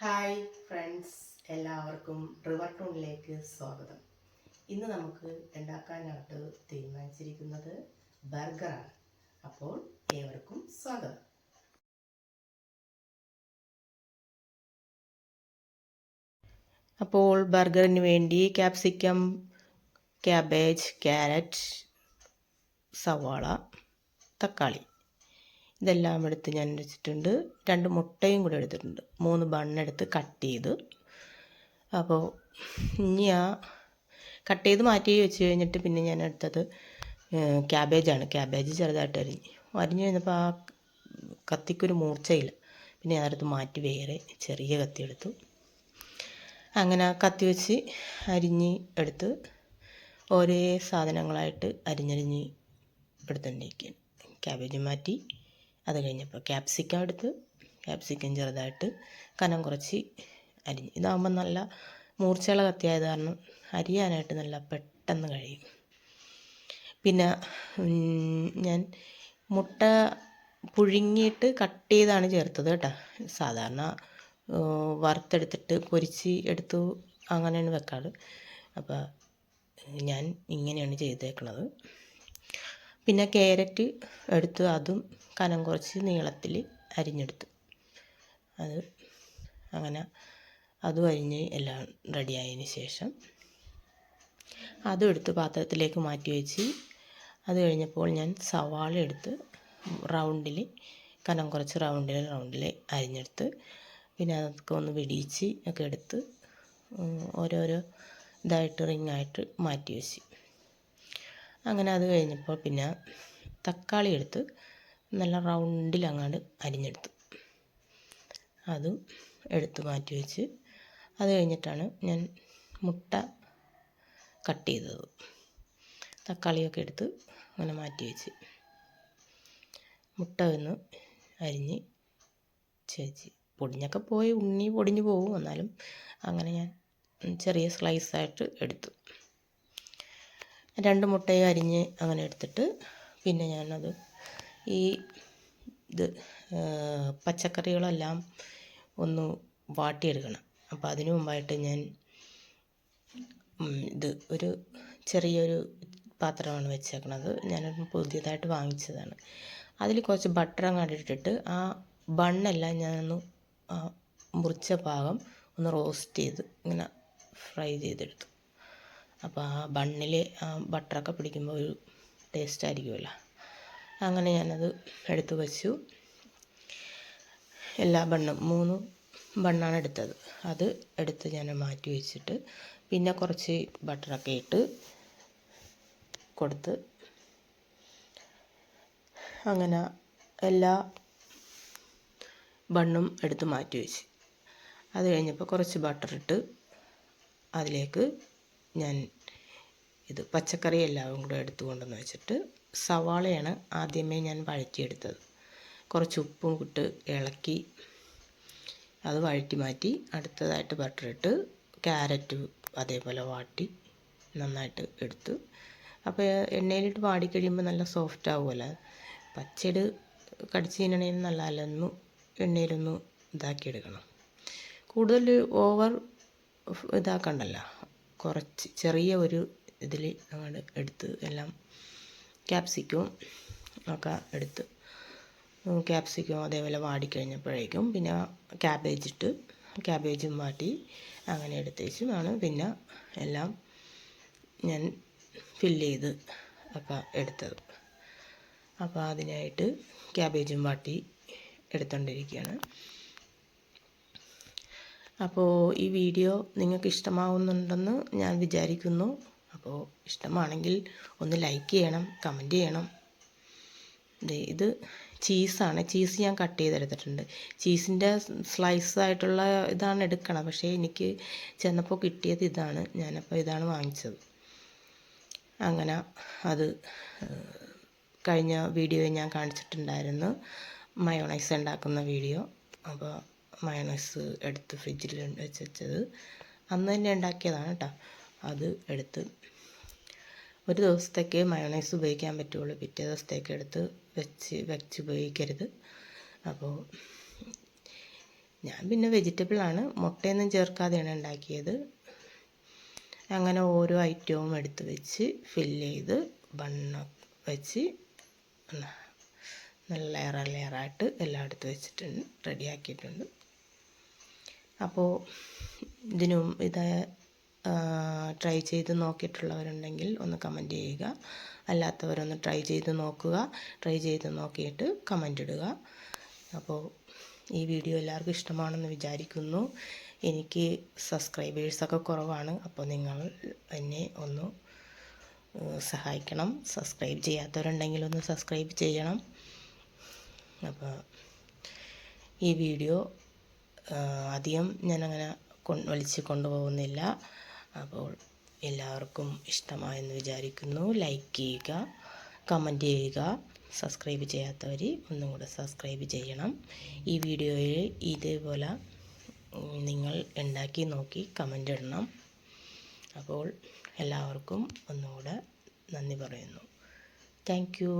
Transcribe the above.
Hi friends, എല്ലാവർക്കും river ടൂണിലേക്ക് സ്വാഗതം. ഇന്ന് നമുക്ക് ഉണ്ടാക്കാനായിട്ട് തീരുമാനിച്ചിരിക്കുന്നത് ബർഗറാണ്. അപ്പോൾ ഏവർക്കും സ്വാഗതം. അപ്പോൾ ബർഗറിന് വേണ്ടി ക്യാപ്സിക്കം, ക്യാബേജ്, ക്യാരറ്റ്, സവാള, തക്കാളി ഇതെല്ലാം എടുത്ത് ഞാൻ വെച്ചിട്ടുണ്ട്. 2 മുട്ടയും കൂടെ എടുത്തിട്ടുണ്ട്. 3 ബണ്ണെടുത്ത് കട്ട് ചെയ്ത്. അപ്പോൾ ഇനി കട്ട് ചെയ്ത് മാറ്റി വെച്ച് കഴിഞ്ഞിട്ട് പിന്നെ ഞാൻ എടുത്തത് ക്യാബേജാണ്. ക്യാബേജ് ചെറുതായിട്ട് അരിഞ്ഞ് കഴിഞ്ഞപ്പോൾ ആ കത്തിക്കൊരു മൂർച്ചയില്ല. പിന്നെ ഞാനടുത്ത് മാറ്റി വേറെ ചെറിയ കത്തി എടുത്തു. അങ്ങനെ കത്തി വെച്ച് അരിഞ്ഞ് എടുത്ത് ഓരോ സാധനങ്ങളായിട്ട് അരിഞ്ഞരിഞ്ഞ് എടുത്തുകൊണ്ടിരിക്കുകയാണ്. ക്യാബേജ് മാറ്റി. അത് കഴിഞ്ഞപ്പോൾ ക്യാപ്സിക്കം എടുത്ത് ക്യാപ്സിക്കം ചെറുതായിട്ട് കനം കുറച്ച് അരിഞ്ഞ്. ഇതാകുമ്പോൾ നല്ല മൂർച്ചയുള്ള കത്തിയായത് കാരണം അരിയാനായിട്ട് നല്ല പെട്ടെന്ന് കഴിയും. പിന്നെ ഞാൻ മുട്ട പുഴുങ്ങിയിട്ട് കട്ട് ചെയ്താണ് ചേർത്തത് കേട്ടോ. സാധാരണ വറുത്തെടുത്തിട്ട് പൊരിച്ച് എടുത്തു അങ്ങനെയാണ് വെക്കാറ്. അപ്പോൾ ഞാൻ ഇങ്ങനെയാണ് ചെയ്തേക്കണത്. പിന്നെ ക്യാരറ്റ് എടുത്ത് അതും കനം കുറച്ച് നീളത്തിൽ അരിഞ്ഞെടുത്ത് അത് അങ്ങനെ അതും അരിഞ്ഞ് എല്ലാം റെഡിയായതിന് ശേഷം അതും എടുത്ത് പാത്രത്തിലേക്ക് മാറ്റി വെച്ച്. അത് കഴിഞ്ഞപ്പോൾ ഞാൻ സവാള എടുത്ത് റൗണ്ടിൽ കനം കുറച്ച് റൗണ്ടിൽ അരിഞ്ഞെടുത്ത് പിന്നെ അതൊക്കെ ഒന്ന് വെടിയിച്ച് ഒക്കെ എടുത്ത് ഓരോരോ ഇതായിട്ട് റിങ്ങായിട്ട് മാറ്റി വെച്ച്. അങ്ങനെ അത് കഴിഞ്ഞപ്പോൾ പിന്നെ തക്കാളി എടുത്ത് നല്ല റൗണ്ടിൽ അങ്ങോട്ട് അരിഞ്ഞെടുത്തു. അതും എടുത്ത് മാറ്റി വെച്ച്. അത് കഴിഞ്ഞിട്ടാണ് ഞാൻ മുട്ട കട്ട് ചെയ്തത്. തക്കാളിയൊക്കെ എടുത്ത് അങ്ങനെ മാറ്റി വെച്ച് മുട്ട ഒന്ന് അരിഞ്ഞ് ചേച്ചി പൊടിഞ്ഞൊക്കെ പോയി ഉണ്ണി പൊടിഞ്ഞു പോകും. എന്നാലും അങ്ങനെ ഞാൻ ചെറിയ സ്ലൈസായിട്ട് എടുത്തു. 2 മുട്ടയും അരിഞ്ഞ് അങ്ങനെ എടുത്തിട്ട് പിന്നെ ഞാനത് ഇത് പച്ചക്കറികളെല്ലാം ഒന്ന് വാട്ടിയെടുക്കണം. അപ്പോൾ അതിനു മുമ്പായിട്ട് ഞാൻ ഒരു ചെറിയൊരു പാത്രമാണ് വെച്ചേക്കണത്. ഞാനൊരു പുതിയതായിട്ട് വാങ്ങിച്ചതാണ്. അതിൽ കുറച്ച് ബട്ടർ അങ്ങോട്ട് ഇട്ടിട്ട് ആ ബണ്ണെല്ലാം ഞാനൊന്ന് മുറിച്ച ഭാഗം ഒന്ന് റോസ്റ്റ് ചെയ്ത് ഇങ്ങനെ ഫ്രൈ ചെയ്തെടുത്തു. അപ്പോൾ ആ ബണ്ണിൽ ആ ബട്ടറൊക്കെ പിടിക്കുമ്പോൾ ഒരു ടേസ്റ്റ് ആയിരിക്കുമല്ലോ. അങ്ങനെ ഞാനത് എടുത്ത് വെച്ചു. എല്ലാ ബണ്ണും 3 ബണ്ണാണ് എടുത്തത്. അത് എടുത്ത് ഞാൻ മാറ്റി വെച്ചിട്ട് പിന്നെ കുറച്ച് ബട്ടറൊക്കെ ഇട്ട് കൊടുത്ത് അങ്ങനെ എല്ലാ ബണ്ണും എടുത്ത് മാറ്റി വെച്ച്. അത് കഴിഞ്ഞപ്പോൾ കുറച്ച് ബട്ടറിട്ട് അതിലേക്ക് ഞാൻ പച്ചക്കറി എല്ലാം കൂടെ എടുത്ത് കൊണ്ടുവന്ന് വെച്ചിട്ട് സവാളയാണ് ആദ്യമേ ഞാൻ വഴറ്റിയെടുത്തത്. കുറച്ച് ഉപ്പും ഇട്ട് ഇളക്കി അത് വഴറ്റി മാറ്റി. അടുത്തതായിട്ട് ബട്ടറിട്ട് ക്യാരറ്റ് അതേപോലെ വാട്ടി നന്നായിട്ട് എടുത്ത്. അപ്പോൾ എണ്ണയിലിട്ട് വാടിക്കഴിയുമ്പോൾ നല്ല സോഫ്റ്റ് ആവുമല്ലോ. പച്ചട് കടിച്ച് തിന്നണേന് നല്ല അലൊന്ന് എണ്ണയിലൊന്ന് ഇതാക്കിയെടുക്കണം. കൂടുതൽ ഓവർ ഇതാക്കണ്ടല്ലോ. കുറച്ച് ചെറിയ ഒരു ഇതിൽ അങ്ങോട്ട് എടുത്ത് എല്ലാം ക്യാപ്സിക്കവും ഒക്കെ എടുത്ത് ക്യാപ്സിക്കം അതേപോലെ വാടിക്കഴിഞ്ഞപ്പോഴേക്കും പിന്നെ ക്യാബേജും വാട്ടി അങ്ങനെ എടുത്തേച്ചുമാണ് പിന്നെ എല്ലാം ഞാൻ ഫില്ല് ചെയ്ത് ഒക്കെ എടുത്തത്. അപ്പോൾ അതിനായിട്ട് ക്യാബേജും വാട്ടി എടുത്തുകൊണ്ടിരിക്കുകയാണ്. അപ്പോൾ ഈ വീഡിയോ നിങ്ങൾക്ക് ഇഷ്ടമാവുന്നുണ്ടെന്ന് ഞാൻ വിചാരിക്കുന്നു. അപ്പോൾ ഇഷ്ടമാണെങ്കിൽ ഒന്ന് ലൈക്ക് ചെയ്യണം, കമൻറ്റ് ചെയ്യണം. ഇത് ചീസാണ്. ചീസ് ഞാൻ കട്ട് ചെയ്തെടുത്തിട്ടുണ്ട്. ചീസിൻ്റെ സ്ലൈസായിട്ടുള്ള ഇതാണ് എടുക്കണം. പക്ഷേ എനിക്ക് ചെന്നപ്പോൾ കിട്ടിയത് ഇതാണ്. ഞാനപ്പോൾ ഇതാണ് വാങ്ങിച്ചത്. അങ്ങനെ അത് കഴിഞ്ഞ വീഡിയോയിൽ ഞാൻ കാണിച്ചിട്ടുണ്ടായിരുന്നു മയോണൈസ് ഉണ്ടാക്കുന്ന വീഡിയോ. അപ്പോൾ മയോണൈസ് എടുത്ത് ഫ്രിഡ്ജിൽ വെച്ചത് അന്ന് തന്നെ ഉണ്ടാക്കിയതാണ് കേട്ടോ. അത് എടുത്ത് ഒരു ദിവസത്തേക്ക് മയോണൈസ് ഉപയോഗിക്കാൻ പറ്റുള്ളൂ. പിറ്റേ ദിവസത്തേക്ക് എടുത്ത് വെച്ച് ഉപയോഗിക്കരുത്. അപ്പോൾ ഞാൻ പിന്നെ വെജിറ്റബിളാണ്, മുട്ടയൊന്നും ചേർക്കാതെയാണ് ഉണ്ടാക്കിയത്. അങ്ങനെ ഓരോ ഐറ്റവും എടുത്ത് വെച്ച് ഫില്ല് ചെയ്ത് ബണ്ണ് വെച്ച് നല്ല ലെയറായിട്ട് എല്ലാം എടുത്ത് വെച്ചിട്ടുണ്ട്, റെഡിയാക്കിയിട്ടുണ്ട്. അപ്പോൾ ഇതിനും ഇത് ട്രൈ ചെയ്ത് നോക്കിയിട്ടുള്ളവരുണ്ടെങ്കിൽ ഒന്ന് കമൻറ്റ് ചെയ്യുക. അല്ലാത്തവരൊന്ന് ട്രൈ ചെയ്ത് നോക്കുക. ട്രൈ ചെയ്ത് നോക്കിയിട്ട് കമൻ്റ് ഇടുക. അപ്പോൾ ഈ വീഡിയോ എല്ലാവർക്കും ഇഷ്ടമാണെന്ന് വിചാരിക്കുന്നു. എനിക്ക് സബ്സ്ക്രൈബേഴ്സൊക്കെ കുറവാണ്. അപ്പോൾ നിങ്ങൾ എന്നെ ഒന്ന് സഹായിക്കണം. സബ്സ്ക്രൈബ് ചെയ്യാത്തവരുണ്ടെങ്കിൽ ഒന്ന് സബ്സ്ക്രൈബ് ചെയ്യണം. അപ്പോൾ ഈ വീഡിയോ അധികം ഞാനങ്ങനെ വലിച്ച് കൊണ്ടുപോകുന്നില്ല. അപ്പോൾ എല്ലാവർക്കും ഇഷ്ടമായെന്ന് വിചാരിക്കുന്നു. ലൈക്ക് ചെയ്യുക, കമൻറ്റ് ചെയ്യുക. സബ്സ്ക്രൈബ് ചെയ്യാത്തവർ ഒന്നും കൂടെ സബ്സ്ക്രൈബ് ചെയ്യണം. ഈ വീഡിയോയിൽ ഇതേപോലെ നിങ്ങൾ ഉണ്ടാക്കി നോക്കി കമൻ്റ് ഇടണം. അപ്പോൾ എല്ലാവർക്കും ഒന്നുകൂടെ നന്ദി പറയുന്നു. Thank you.